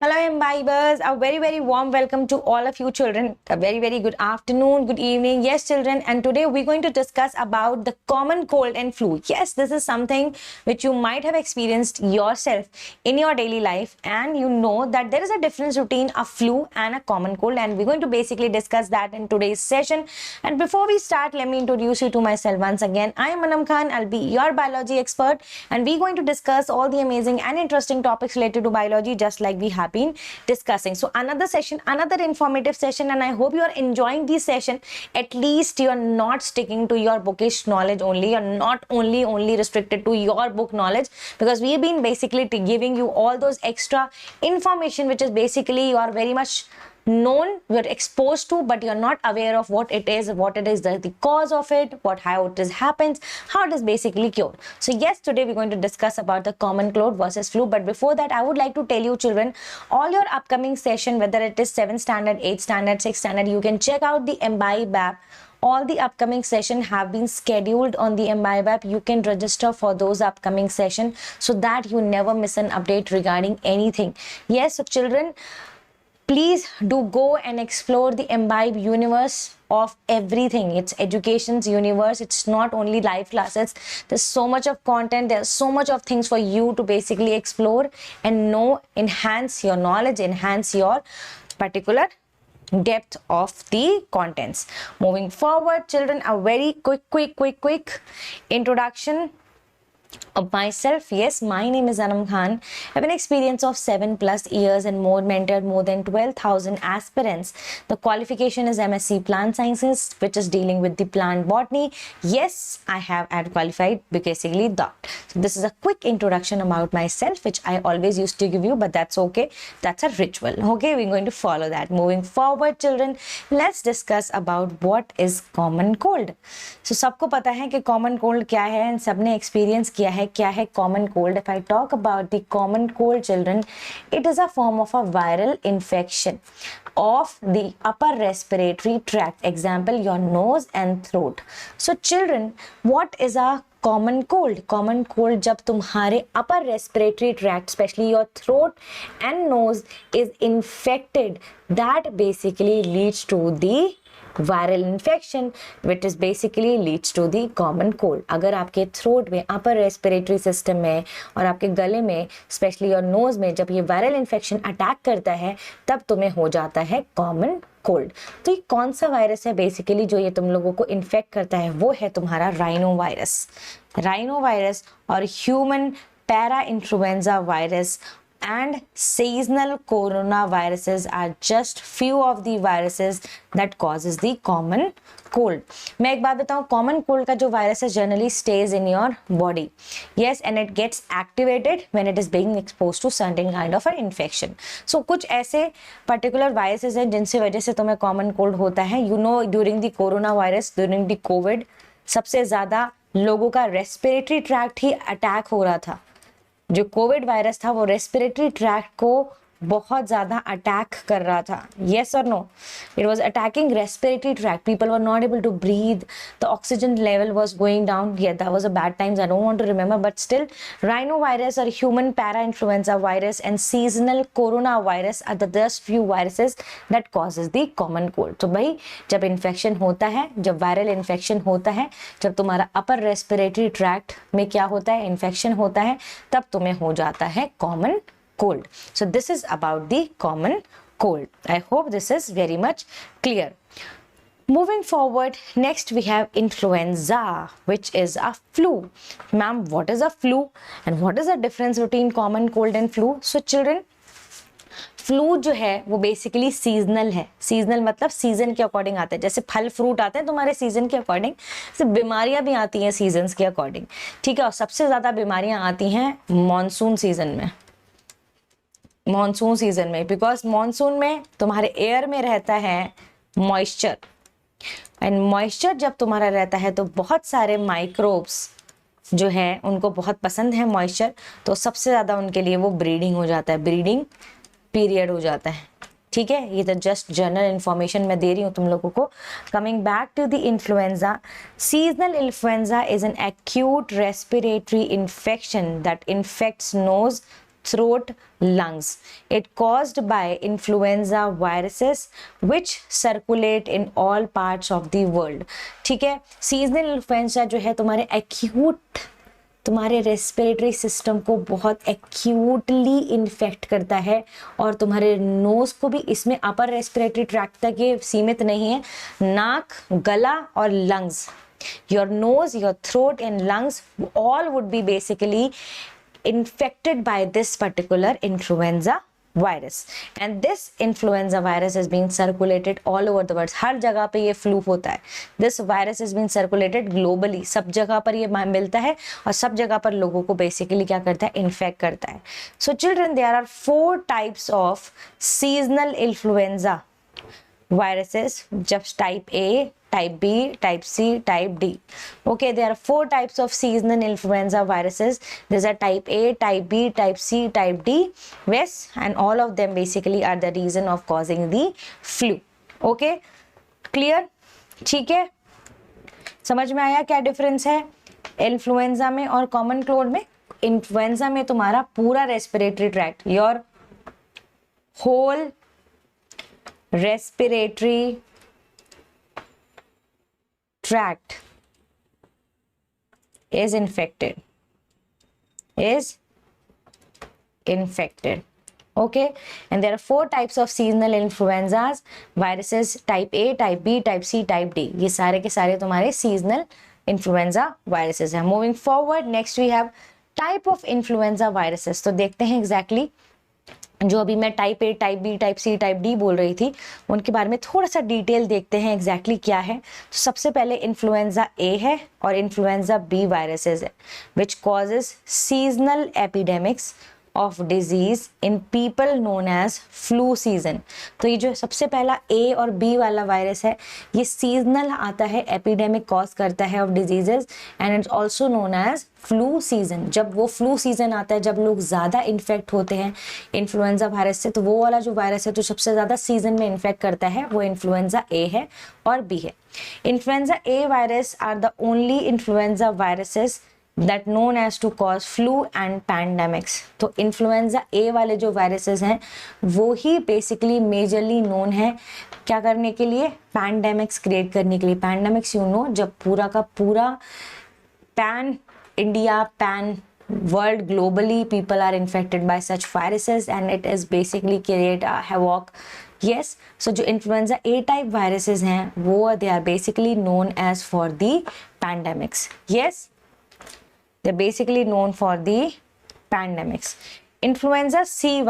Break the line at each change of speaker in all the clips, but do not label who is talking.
Hello, imbibers. A very warm welcome to all of you children. A very good afternoon, good evening. Yes, children. And today we're going to discuss about the common cold and flu. Yes, this is something which you might have experienced yourself in your daily life. And you know that there is a difference between a flu and a common cold. And we're going to basically discuss that in today's session. And before we start, let me introduce you to myself once again. I am Anam Khan. I'll be your biology expert. And we're going to discuss all the amazing and interesting topics related to biology just like we have been discussing. So another session, another informative session, and I hope you are enjoying this session. At least you are not sticking to your bookish knowledge only. You're not only restricted to your book knowledge, because we have been basically giving you all those extra information which is basically you are very much known, you're exposed to, but you're not aware of what it is, the cause of it, how it is happens, how it is basically cured. So yes, today we're going to discuss about the common cold versus flu. But before that, I would like to tell you children, all your upcoming session, whether it is 7th standard, 8th standard, 6th standard, you can check out the Imbibe app. All the upcoming session have been scheduled on the Imbibe app. You can register for those upcoming session so that you never miss an update regarding anything. Yes, so children, please do go and explore the Imbibe universe of everything. It's education's universe. It's not only live classes. There's so much of content. There's so much of things for you to basically explore and know, enhance your knowledge, enhance your particular depth of the contents. Moving forward, children, a very quick introduction of myself. Yes, my name is Anam Khan. I have an experience of 7+ years and more, mentored more than 12,000 aspirants. The qualification is MSc Plant Sciences, which is dealing with the plant botany. Yes, I have qualified basically that. So this is a quick introduction about myself, which I always used to give you, but that's okay. That's a ritual. Okay, we're going to follow that. Moving forward, children, let's discuss about what is common cold. So सबको पता है कि common cold क्या है, and सबने experience किया है क्या है common cold. If I talk about the common cold, children, it is a form of a viral infection of the upper respiratory tract. Example, your nose and throat. So children, what is a common cold? Common cold जब तुम्हारे upper respiratory tract, especially your throat and nose, is infected, that basically leads to the viral infection, which is basically leads to the common cold. अगर आपके throat में, upper respiratory system में और आपके गले में, स्पेशली और नोज में, जब ये वायरल इन्फेक्शन अटैक करता है, तब तुम्हें हो जाता है कॉमन कोल्ड. तो ये कौन सा वायरस है बेसिकली जो ये तुम लोगों को इन्फेक्ट करता है? वो है तुम्हारा राइनो वायरस और human para influenza virus and seasonal coronaviruses are just few of the viruses that causes the common cold. मैं एक बात बताऊं, common cold का जो virus है generally stays in your body. Yes, and it gets activated when it is being exposed to certain kind of an infection. So कुछ ऐसे particular viruses हैं जिनसे वजह से तुम्हें common cold होता है. You know, during the coronavirus, during the COVID, सबसे ज़्यादा लोगों का respiratory tract ही attack हो रहा था. जो कोविड वायरस था वो रेस्पिरेटरी ट्रैक्ट को बहुत ज्यादा अटैक कर रहा था. येस और no? It was attacking respiratory tract. People were not able to breathe. The oxygen level was going down. Yeah that was a bad times. I don't want to remember, but still rhino virus और human para influenza virus and seasonal corona virus are the just few viruses that causes the common cold. तो भाई, जब infection होता है, जब viral infection होता है, जब तुम्हारा अपर रेस्पिरेटरी ट्रैक्ट में क्या होता है, इन्फेक्शन होता है, तब तुम्हें हो जाता है common cold. So this is about the common cold. I hope this is very much clear. Moving forward, next we have influenza, which is a flu. Ma'am, what is a flu and what is the difference between common cold and flu? So children, flu जो है वो basically seasonal है. Seasonal मतलब season के according आता है. जैसे फल फ्रूट आते हैं तुम्हारे सीजन के अकॉर्डिंग, तो बीमारियां भी आती हैं सीजन्स के अकॉर्डिंग. ठीक है, और सबसे ज्यादा बीमारियां आती हैं मॉनसून सीजन में, बिकॉज मॉनसून में तुम्हारे एयर में रहता है मॉइस्चर, एंड मॉइस्चर जब तुम्हारा रहता है तो बहुत सारे माइक्रोब्स जो है उनको बहुत पसंद है मॉइस्चर, तो सबसे ज़्यादा उनके लिए वो ब्रीडिंग हो जाता है, ब्रीडिंग पीरियड हो जाता है. ठीक है, ये तो जस्ट जनरल इंफॉर्मेशन मैं दे रही हूँ तुम लोगों को. Coming back to the influenza, seasonal influenza is an acute respiratory infection that infects nose, throat, lungs. It caused by influenza viruses which circulate in all parts of the world. ठीक है, seasonal influenza जो है तुम्हारे acute, तुम्हारे respiratory system को बहुत actually infect करता है, और तुम्हारे नोज को भी, इसमें अपर रेस्पिरेटरी ट्रैक्ट तक ये सीमित नहीं है, नाक, गला और lungs, your nose, your throat and lungs all would be basically infected by this particular influenza virus. And this influenza virus is being circulated all over the world. हर जगह पे ये फ्लू होता है. This virus is being circulated globally. सब जगह पर ये मिलता है और सब जगह पर लोगों को बेसिकली क्या करता है, इन्फेक्ट करता है. So children, there are 4 types of seasonal influenza viruses, just type A, type B, type C, type D. Okay, there are 4 types of seasonal influenza viruses. These are type A, type B, type C, type D. Yes, and all of them basically are the reason of causing the flu. Okay, clear? ठीक है, समझ में आया क्या difference है influenza में और common cold में? इन्फ्लुएंजा में तुम्हारा पूरा respiratory tract, your whole respiratory tract is infected. Okay, and there are 4 types of seasonal influenzas viruses, type A, type B, type C, type D. ये सारे के सारे तुम्हारे seasonal influenza viruses हैं. Moving forward, next we have type of influenza viruses. तो देखते हैं exactly जो अभी मैं type A, type B, type C, type D बोल रही थी, उनके बारे में थोड़ा सा डिटेल देखते हैं एग्जैक्टली क्या है. तो सबसे पहले इन्फ्लुएंजा ए है और इन्फ्लुएंजा बी वायरसेस है, which causes seasonal epidemics of disease in people known as flu season. तो ये जो सबसे पहला ए और बी वाला वायरस है, ये सीजनल आता है, एपिडेमिक कॉज करता है of diseases, and it's also known as flu season. जब वो फ्लू सीजन आता है, जब लोग ज़्यादा इन्फेक्ट होते हैं इन्फ्लुएंजा वायरस से, तो वो वाला जो वायरस है जो सबसे ज़्यादा सीजन में इन्फेक्ट करता है, वो इन्फ्लुएंजा ए है और बी है. Influenza A virus are the only influenza viruses that known as to cause flu and pandemics. तो इन्फ्लुएंजा ए वाले जो वायरसेस हैं वो ही बेसिकली मेजरली नोन है क्या करने के लिए, पैंडेमिक्स क्रिएट करने के लिए. पैंडेमिक्स यू नो, जब पूरा का पूरा pan India, pan world globally people are infected by such viruses and it is basically create a havoc. Yes, so जो इन्फ्लुएंजा ए टाइप वायरसेस हैं वो they are basically known as for the pandemics. Yes, they're basically known for the pandemics. Influenza C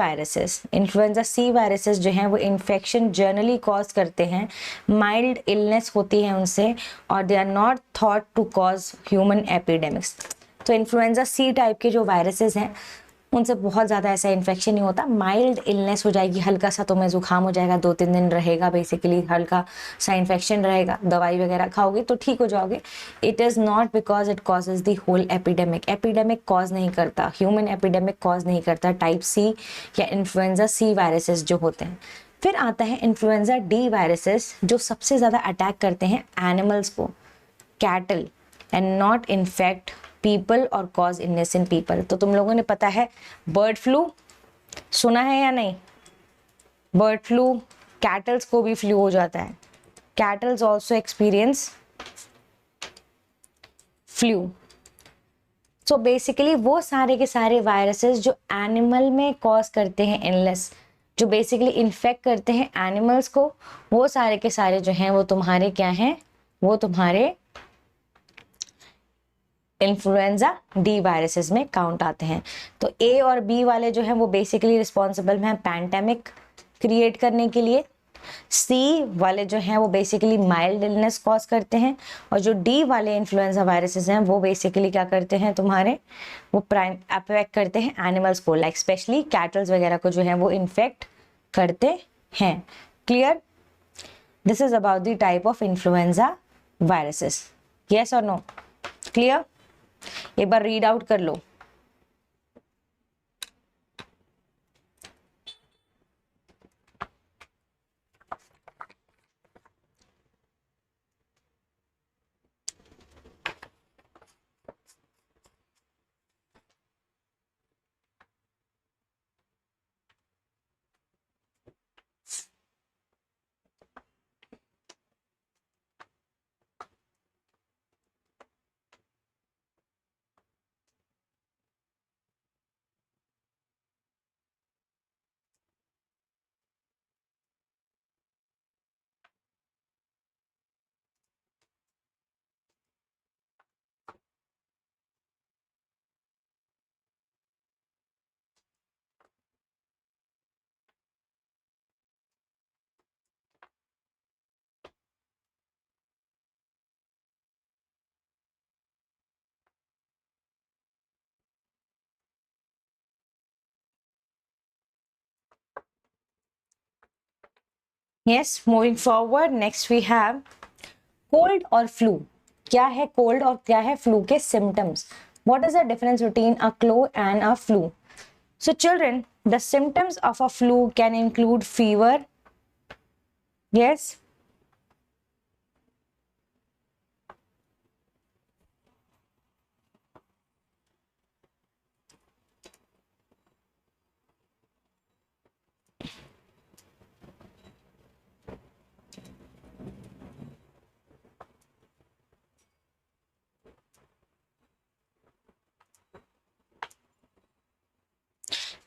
viruses जो हैं वो infection generally cause करते हैं, mild illness होती है उनसे, और they are not thought to cause human epidemics. तो इन्फ्लुएंजा सी टाइप के जो वायरसेस हैं उनसे बहुत ज़्यादा ऐसा इन्फेक्शन नहीं होता, माइल्ड इलनेस हो जाएगी, हल्का सा तुम्हें जुकाम हो जाएगा, 2-3 दिन रहेगा, बेसिकली हल्का सा इन्फेक्शन रहेगा, दवाई वगैरह खाओगे तो ठीक हो जाओगे. It is not because it causes the whole epidemic cause नहीं करता, ह्यूमन एपिडेमिक कॉज नहीं करता टाइप सी या इन्फ्लुएंजा सी वायरसेस जो होते हैं. फिर आता है इन्फ्लुएंजा डी वायरसेस जो सबसे ज़्यादा अटैक करते हैं एनिमल्स को, cattle, and not infect people और कॉज इलनेस इन पीपल. तो तुम लोगों ने पता है बर्ड फ्लू सुना है या नहीं? बर्ड फ्लू, कैटल्स को भी फ्लू हो जाता है, kettles also experience flu. So basically वो सारे के सारे वायरसेस जो एनिमल में कॉज करते हैं इलनेस, जो बेसिकली इन्फेक्ट करते हैं एनिमल्स को, वो सारे के सारे जो हैं वो तुम्हारे क्या हैं, वो तुम्हारे इन्फ्लुएंजा डी वायरसेस में काउंट आते हैं. तो ए और बी वाले जो हैं वो बेसिकली रिस्पॉन्सिबल हैं पैंडेमिक क्रिएट करने के लिए, सी वाले जो हैं वो बेसिकली माइल्ड इलनेस कॉज करते हैं, और जो डी वाले इन्फ्लुएंजा वायरसेस हैं वो बेसिकली क्या करते हैं तुम्हारे, वो प्राइम अफेक्ट करते हैं एनिमल्स को, लाइक स्पेशली कैटल्स वगैरह को जो है वो इन्फेक्ट करते हैं. Clear? This is about the type of influenza viruses. Yes और नो? क्लियर? एक बार रीड आउट कर लो. Yes, moving forward next we have cold और फ्लू. क्या है कोल्ड और क्या है फ्लू के symptoms? What is the difference between a cold and a flu? So children, the symptoms of a flu can include fever. Yes,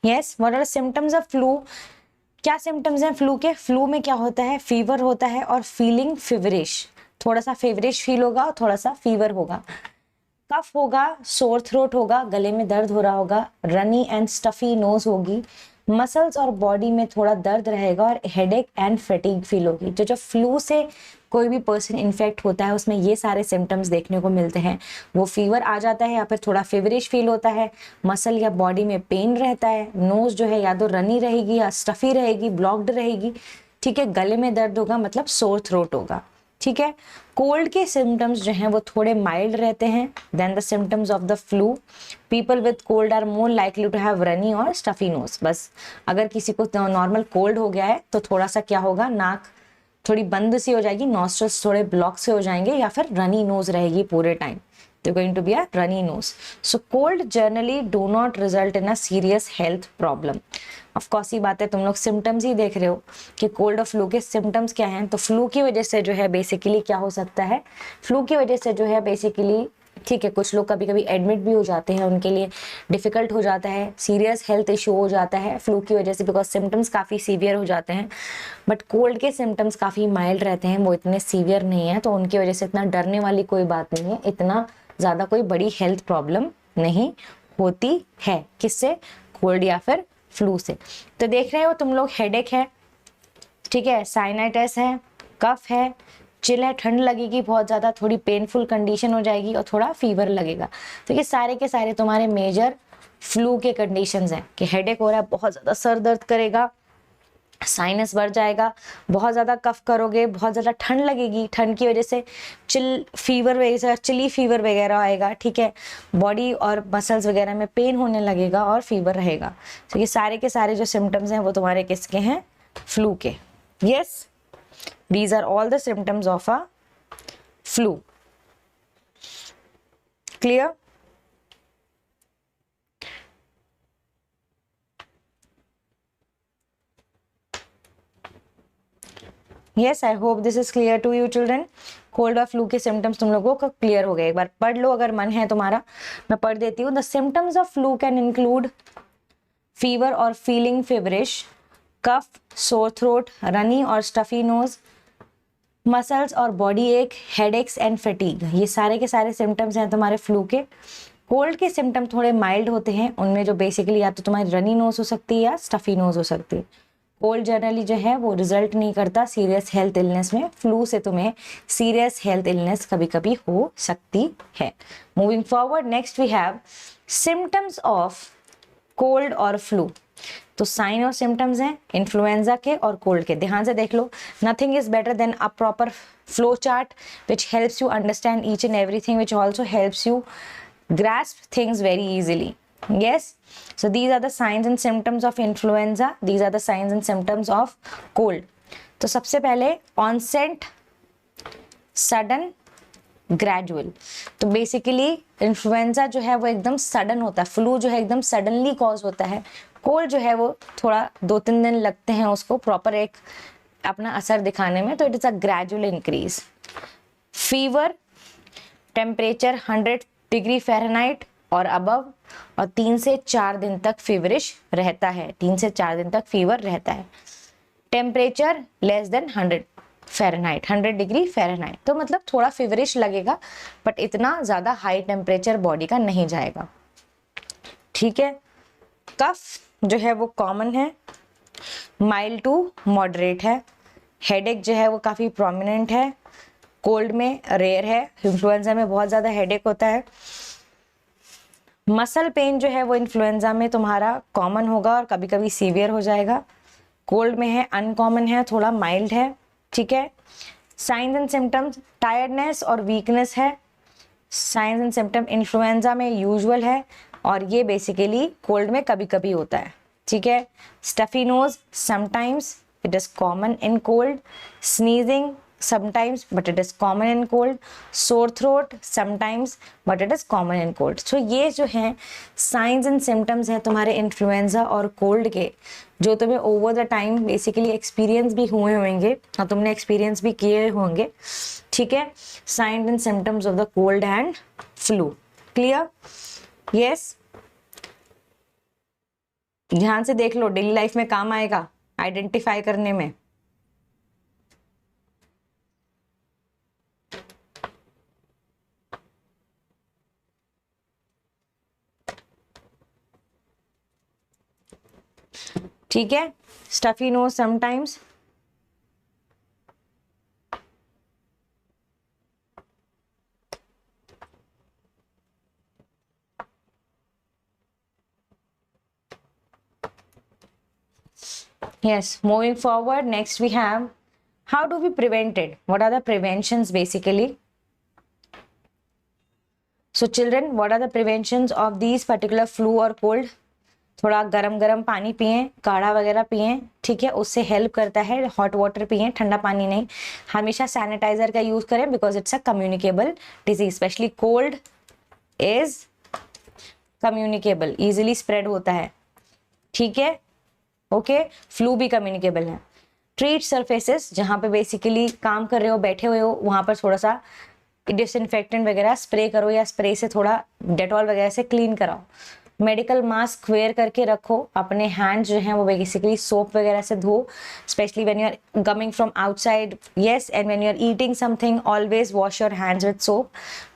yes, what are the symptoms of flu? क्या symptoms हैं flu के? Flu में क्या होता है? Fever होता है और फीलिंग फिवरिश, थोड़ा सा फेवरिश फील होगा और थोड़ा सा फीवर होगा. कफ होगा, सोर थ्रोट होगा, गले में दर्द हो रहा होगा, रनी एंड स्टफी नोज होगी, मसल्स और बॉडी में थोड़ा दर्द रहेगा और हेडेक एंड फैटिग फील होगी. जो जो फ्लू से कोई भी पर्सन इन्फेक्ट होता है उसमें ये सारे सिम्टम्स देखने को मिलते हैं. वो फीवर आ जाता है या फिर थोड़ा फेवरिश फील होता है, मसल या बॉडी में पेन रहता है, नोज जो है या तो रनी रहेगी या स्टफी रहेगी, ब्लॉक्ड रहेगी. ठीक है, गले में दर्द होगा मतलब सोर थ्रोट होगा. ठीक है, कोल्ड के सिम्टम्स जो हैं वो थोड़े माइल्ड रहते हैं then the symptoms of the flu. People with cold are more likely to have runny or stuffy nose. बस अगर किसी को नॉर्मल कोल्ड हो गया है तो थोड़ा सा क्या होगा, नाक थोड़ी बंद सी हो जाएगी, नॉस्ट्रल्स थोड़े ब्लॉक से हो जाएंगे या फिर रनी नोज रहेगी पूरे time. They're going to be a runny nose. So cold generally do not result in a serious health problem. Of course ये बात है, तुम लोग सिम्टम्स ही देख रहे हो कि कोल्ड और फ्लू के सिम्टम्स क्या हैं. तो फ्लू की वजह से जो है बेसिकली क्या हो सकता है, फ्लू की वजह से जो है बेसिकली ठीक है कुछ लोग कभी कभी एडमिट भी हो जाते हैं, उनके लिए डिफिकल्ट हो जाता है, सीरियस हेल्थ इशू हो जाता है फ्लू की वजह से, बिकॉज सिम्टम्स काफ़ी सीवियर हो जाते हैं. बट कोल्ड के सिम्टम्स काफ़ी माइल्ड रहते हैं, वो इतने सीवियर नहीं है, तो उनकी वजह से इतना डरने वाली कोई बात नहीं है, इतना ज़्यादा कोई बड़ी हेल्थ प्रॉब्लम नहीं होती है. किससे? कोल्ड या फिर फ्लू से. तो देख रहे हो तुम लोग, हेडेक है, ठीक है, साइनाइटिस है, कफ है, चिल है, ठंड लगेगी बहुत ज़्यादा, थोड़ी पेनफुल कंडीशन हो जाएगी और थोड़ा फीवर लगेगा. तो ये सारे के सारे तुम्हारे मेजर फ्लू के कंडीशंस हैं कि हेडेक हो रहा है, बहुत ज़्यादा सर दर्द करेगा, साइनस बढ़ जाएगा, बहुत ज़्यादा कफ करोगे, बहुत ज़्यादा ठंड लगेगी, ठंड की वजह से चिली फीवर वगैरह आएगा. ठीक है, बॉडी और मसल्स वगैरह में पेन होने लगेगा और फीवर रहेगा. तो ये सारे के सारे जो सिम्टम्स हैं वो तुम्हारे किसके हैं? फ्लू के. Yes, these are all the symptoms of a flu. Clear? Yes, I hope this is clear to you children. Cold और फ्लू के सिम्टम्स तुम लोगों को क्लियर हो गए. एक बार पढ़ लो अगर मन है तुम्हारा, मैं पढ़ देती हूँ. The symptoms of flu can include fever और feeling फेवरिश, cough, sore throat, runny or stuffy knows, muscles और बॉडी एक, हेडेक्स एंड फटीग. ये सारे के सारे सिम्टम्स हैं तुम्हारे फ्लू के. कोल्ड के सिम्टम थोड़े माइल्ड होते हैं, उनमें जो बेसिकली या तो तुम्हारी रनी नोज हो सकती है या स्टफी नोज हो सकती है. कोल्ड जनरली जो है वो रिजल्ट नहीं करता सीरियस हेल्थ इलनेस में. फ्लू से तुम्हें सीरियस हेल्थ इलनेस कभी कभी हो सकती है. Moving forward next we have symptoms of cold और फ्लू. तो साइन और सिम्टम्स हैं इन्फ्लुएंजा के और कोल्ड के. ध्यान से देख लो. Nothing is better than a proper flow chart which helps you understand each and everything, which also helps you grasp things very easily. Yes, so these are the signs and symptoms of influenza, these are the signs and symptoms of cold. तो सबसे पहले onset, sudden, gradual. तो basically influenza जो है वो एकदम sudden होता है, फ्लू जो है एकदम सडनली कॉज होता है, कोल्ड जो है वो थोड़ा 2-3 दिन लगते हैं उसको प्रॉपर एक अपना असर दिखाने में. तो it is a gradual increase. Fever, temperature 100 degree Fahrenheit और अबव, और 3 से 4 दिन तक फीवरिश रहता है, 3 से 4 दिन तक फीवर रहता है. Temperature less than 100 Fahrenheit, 100 degree Fahrenheit. तो मतलब थोड़ा फीवरिश लगेगा बट इतना ज़्यादा हाई टेम्परेचर बॉडी का नहीं जाएगा. ठीक है. कफ जो है वो कॉमन है, माइल्ड टू मॉडरेट है. हेडेक जो है वो काफ़ी प्रोमिनेंट है, कोल्ड में रेयर है, इन्फ्लुएंजा में बहुत ज़्यादा हेडेक होता है. मसल पेन जो है वो इन्फ्लुएंजा में तुम्हारा कॉमन होगा और कभी कभी सीवियर हो जाएगा. कोल्ड में है, अनकॉमन है, थोड़ा माइल्ड है, ठीक है। साइंस एंड सिम्टम्स, टायर्डनेस और वीकनेस है। साइंस एंड सिम्टम इन्फ्लुएंजा में यूजुअल है और ये बेसिकली कोल्ड में कभी कभी होता है, ठीक है। Stuffy nose sometimes, it is common in cold. Sneezing sometimes but it is common in cold. Sore throat sometimes but it is common in cold. So ये जो हैं signs and symptoms हैं तुम्हारे इन्फ्लुएंजा और कोल्ड के, जो तुम्हें over the time basically experience भी हुए होंगे और तुमने एक्सपीरियंस भी किए होंगे, ठीक है। Science and symptoms of the cold and flu, clear? Yes, ध्यान से देख लो, डेली लाइफ में काम आएगा आइडेंटिफाई करने में। ठीक है, stuffy nose sometimes, yes. Moving forward, next we have how do we prevent it? What are the preventions basically? So children, what are the preventions of these particular flu or cold? थोड़ा गरम गरम पानी पिएं, काढ़ा वगैरह पिएं, ठीक है, उससे हेल्प करता है। हॉट वाटर पिएं, ठंडा पानी नहीं। हमेशा सैनिटाइजर का यूज करें because it's a communicable disease, specially cold is communicable, easily spread होता है, ठीक है। ओके, फ्लू भी कम्युनिकेबल है। ट्रीट सरफेसेस, जहाँ पे बेसिकली काम कर रहे हो, बैठे हुए हो, वहां पर थोड़ा सा डिसइंफेक्टेंट वगैरह स्प्रे करो या स्प्रे से थोड़ा डेटॉल वगैरह से क्लीन कराओ। मेडिकल मास्क वेयर करके रखो, अपने हैंड्स जो हैं वो बेसिकली सोप वगैरह से धो, specially when you are coming from outside, yes, and when you are eating something always wash your hands with soap.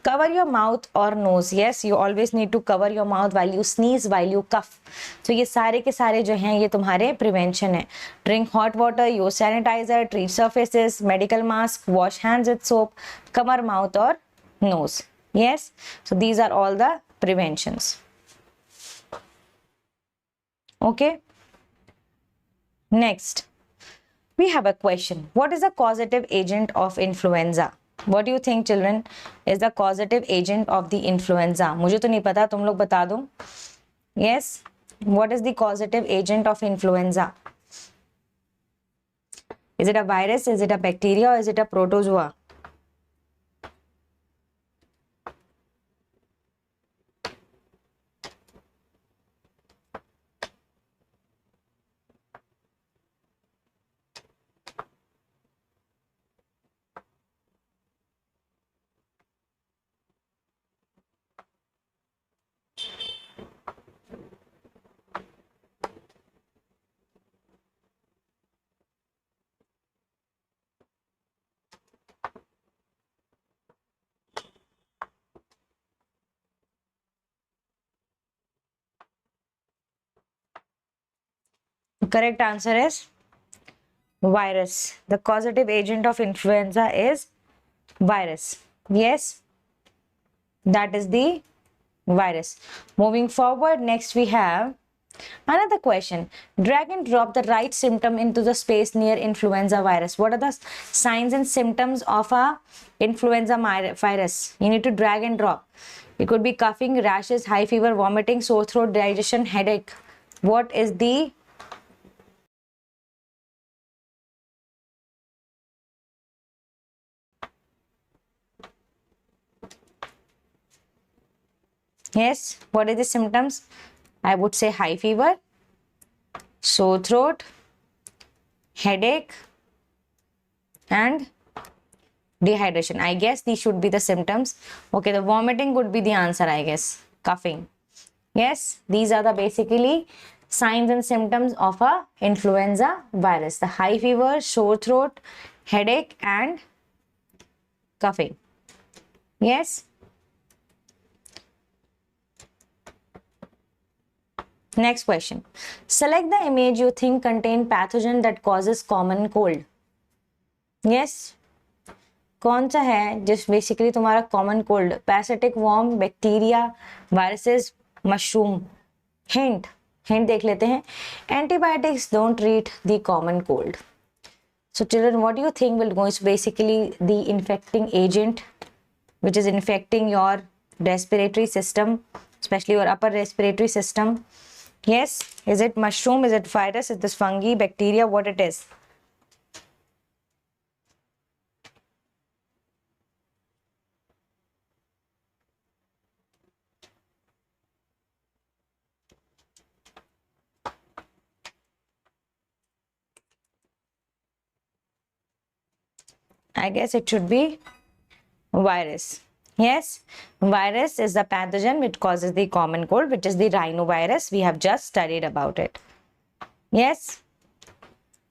Cover your mouth और nose, yes, you always need to cover your mouth while you sneeze, while you cough. तो ये सारे के सारे जो हैं ये तुम्हारे प्रिवेंशन है। Drink hot water, use sanitizer, treat surfaces, medical mask, wash hands with soap, cover mouth और nose, yes. So these are all the preventions. Okay, next we have a question. What is the causative agent of influenza? What do you think children is the causative agent of the influenza? मुझे तो नहीं पता, तुम लोग बता दो। Yes, what is the causative agent of influenza? Is it a virus, is it a bacteria, or is it a protozoa? Correct answer is virus. The causative agent of influenza is virus. Yes, that is the virus. Moving forward, next we have another question. Drag and drop the right symptom into the space near influenza virus. What are the signs and symptoms of a influenza virus? You need to drag and drop. It could be coughing, rashes, high fever, vomiting, sore throat, digestion, headache. What is the Yes, what are the symptoms? I would say high fever, sore throat, headache, and dehydration. I guess these should be the symptoms. Okay, the vomiting would be the answer, I guess. Coughing. Yes, these are the basically signs and symptoms of a influenza virus. The high fever, sore throat, headache, and coughing. Yes. Next question. Select the image you think contain pathogen that causes common cold. Yes. कौन सा है जिस basically तुम्हारा common cold? Parasitic worm, bacteria, viruses, mushroom? Hint, hint देख लेते हैं. Antibiotics don't treat the common cold. So children, what do you think will go? It's basically the infecting agent which is infecting your respiratory system, especially your upper respiratory system. Yes, is it mushroom, is it virus, is this fungi, bacteria, what it is? I guess it should be virus. Yes, virus is the pathogen which causes the common cold, which is the rhinovirus. We have just studied about it. Yes.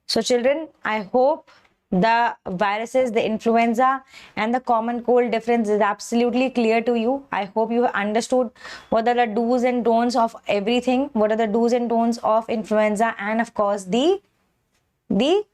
So children, I hope the viruses, the influenza and the common cold difference is absolutely clear to you. I hope you have understood what are the do's and don'ts of everything, what are the do's and don'ts of influenza, and of course the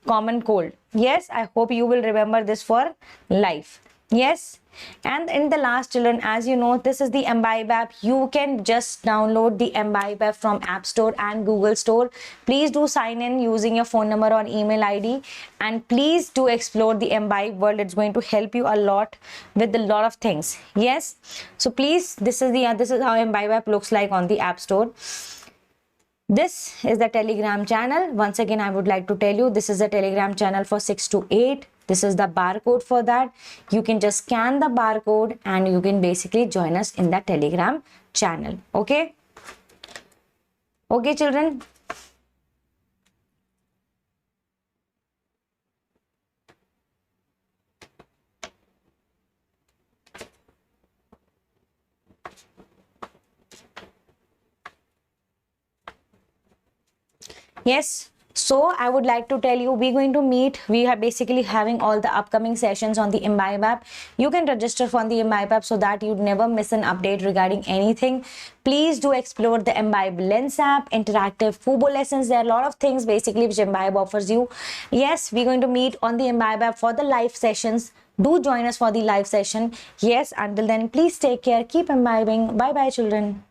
common cold. Yes, I hope you will remember this for life. Yes, and in the last, children, as you know, this is the Imbibe app. You can just download the Imbibe app from App Store and Google Store. Please do sign in using your phone number or email ID, and please do explore the Imbibe world. It's going to help you a lot with a lot of things. Yes, so please, this is how Imbibe app looks like on the App Store. This is the Telegram channel. Once again, I would like to tell you, this is the Telegram channel for 6 to 8. This is the barcode for that. You can just scan the barcode and you can basically join us in the Telegram channel. Okay? Okay, children. Yes, so I would like to tell you, we're going to meet. We are basically having all the upcoming sessions on the Imbibe app. You can register for the Imbibe app so that you'd never miss an update regarding anything. Please do explore the Imbibe Lens app, interactive Fubo lessons. There are a lot of things basically which Imbibe offers you. Yes, we're going to meet on the Imbibe app for the live sessions. Do join us for the live session. Yes, until then, please take care. Keep imbibing. Bye bye, children.